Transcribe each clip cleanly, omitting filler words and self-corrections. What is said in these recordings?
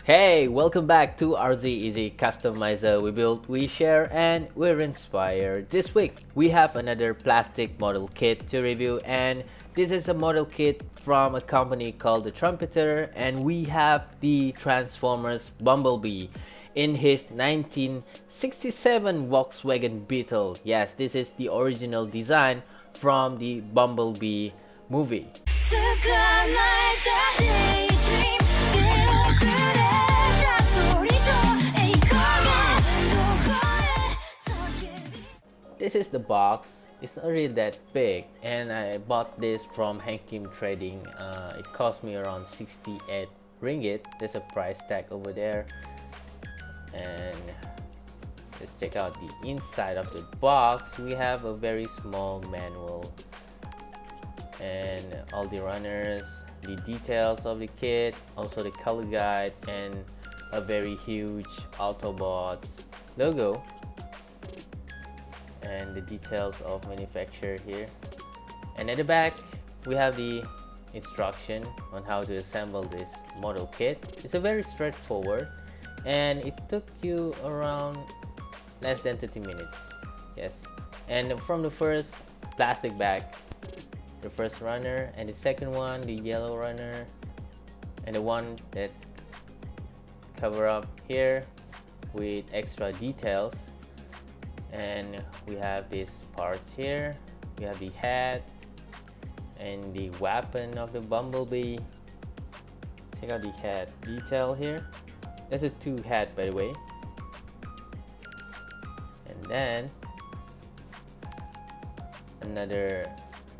Hey, welcome back to RZ Easy Customizer. We build, we share, and we're inspired. This week, we have another plastic model kit to review, and this is a model kit from a company called the Trumpeter, and we have the Transformers Bumblebee in his 1967 Volkswagen Beetle. Yes, this is the original design from the Bumblebee movie. This is the box. It's not really that big, and I bought this from Hankim Trading. It cost me around 68 ringgit. There's a price tag over there, and let's check out the inside of the box. We have a very small manual and all the runners, the details of the kit, also the color guide, and a very huge Autobots logo, and the details of manufacture here. And at the back we have the instruction on how to assemble this model kit. It's a very straightforward, and it took you around less than 30 minutes. Yes, and from the first plastic bag, the first runner, and the second one, the yellow runner, and the one that cover up here with extra details. And we have these parts here. We have the hat and the weapon of the Bumblebee. Check out the hat detail here. There's a two hat, by the way. And then another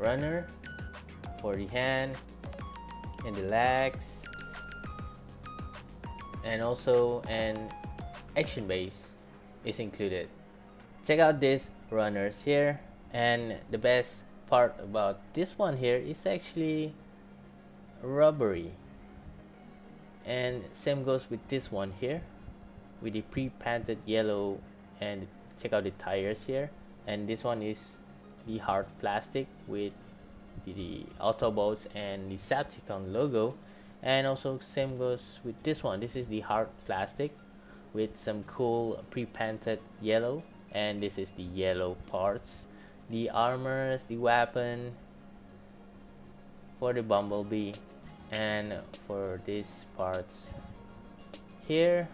runner for the hand and the legs, and also an action base is included. Check out these runners here, and the best part about this one here is actually rubbery, and same goes with this one here with the pre-painted yellow. And check out the tires here, and this one is the hard plastic with the Autobots and the Decepticon logo. And also same goes with this one. This is the hard plastic with some cool pre-painted yellow, and this is the yellow parts, the armors, the weapon for the Bumblebee. And for these parts here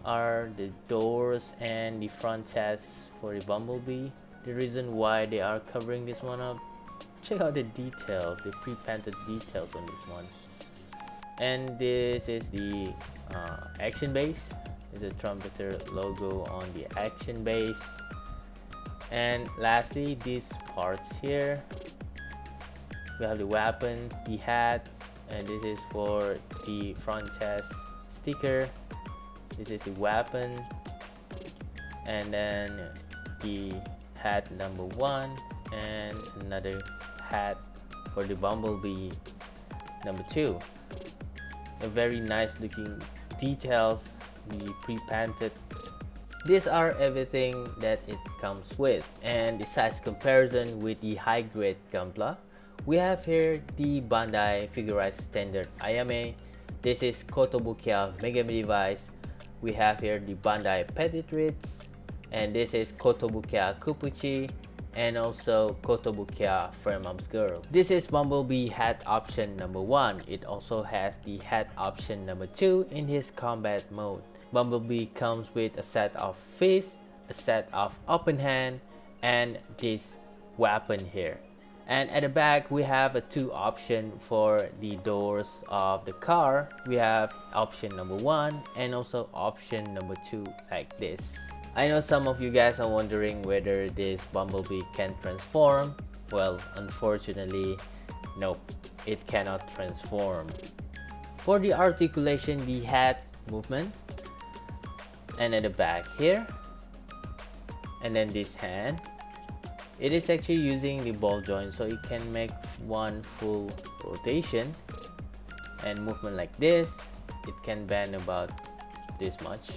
are the doors and the front chest for the Bumblebee. The reason why they are covering this one up, check out the details, the pre-painted details on this one. And this is the action base. It's a Trumpeter logo on the action base. And lastly, these parts here, we have the weapon, the hat, and this is for the front chest sticker. This is the weapon, and then the hat number 1, and another hat for the Bumblebee number 2. A very nice looking details, the pre-painted. These are everything that it comes with. And the size comparison with the high grade Gunpla, we have here the Bandai Figurized Standard IMA. This is Kotobukiya Mega Device. We have here the Bandai Petit Ritz, and this is Kotobukiya Kupuchi, and also Kotobukiya Fairmom's Girl. This is Bumblebee hat option number 1. It also has the hat option number 2 in his combat mode. Bumblebee comes with a set of fist, a set of open hand, and this weapon here. And at the back we have a 2 option for the doors of the car. We have option number 1 and also option number 2 like this. I know some of you guys are wondering whether this Bumblebee can transform. Well, unfortunately, nope, it cannot transform. For the articulation, the hat movement, and at the back here, and then this hand, it is actually using the ball joint, so it can make one full rotation and movement like this. It can bend about this much.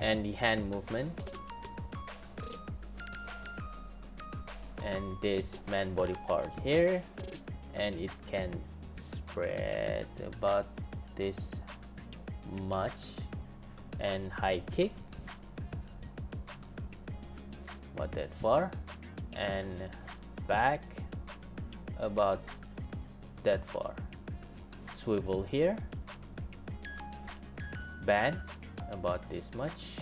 And the hand movement, and this man body part here, and it can spread about this much, and high kick about that far, and back about that far. Swivel here, bend about this much,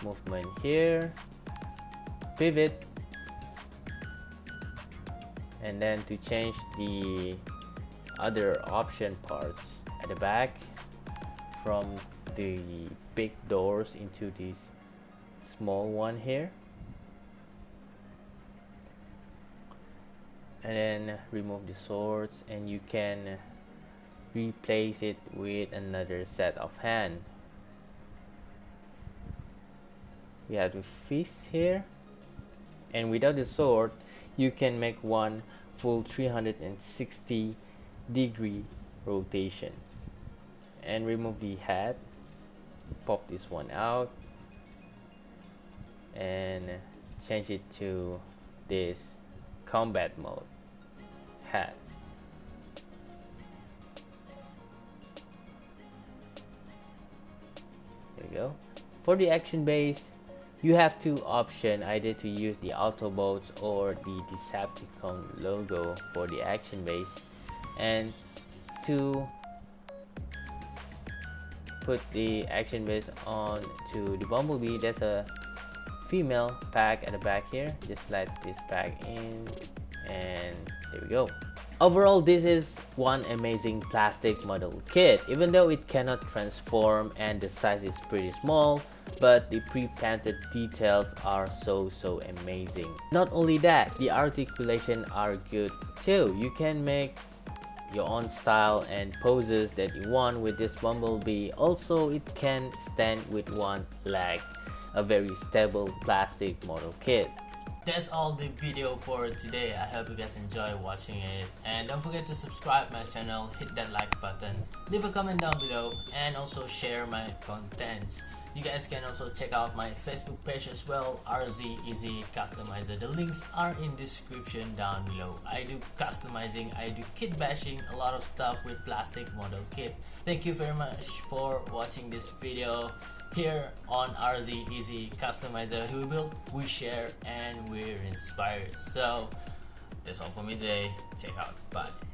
movement here, pivot, and then to change the other option parts at the back from the big doors into this small one here, and then remove the swords, and you can replace it with another set of hand. We have the fist here, and without the sword you can make one full 360-degree rotation. And remove the hat, pop this one out, and change it to this combat mode hat. There we go. For the action base, you have two options, either to use the Autobots or the Decepticon logo for the action base, and to put the action base on to the Bumblebee. There's a female pack at the back here. Just slide this pack in, and there we go. Overall, this is one amazing plastic model kit. Even though it cannot transform and the size is pretty small, but the pre-planted details are so amazing. Not only that, the articulation are good too. You can make your own style and poses that you want with this Bumblebee. Also, it can stand with one leg. A very stable plastic model kit. That's all the video for today. I hope you guys enjoy watching it, and don't forget to subscribe my channel, hit that like button, leave a comment down below, and also share my contents. You guys can also check out my Facebook page as well, Eizy Customizer. The links are in description down below. I do customizing, I do kit bashing, a lot of stuff with plastic model kit. Thank you very much for watching this video here on Eizy Customizer. We build, we share, and we're inspired. So that's all for me today. Check out. Bye.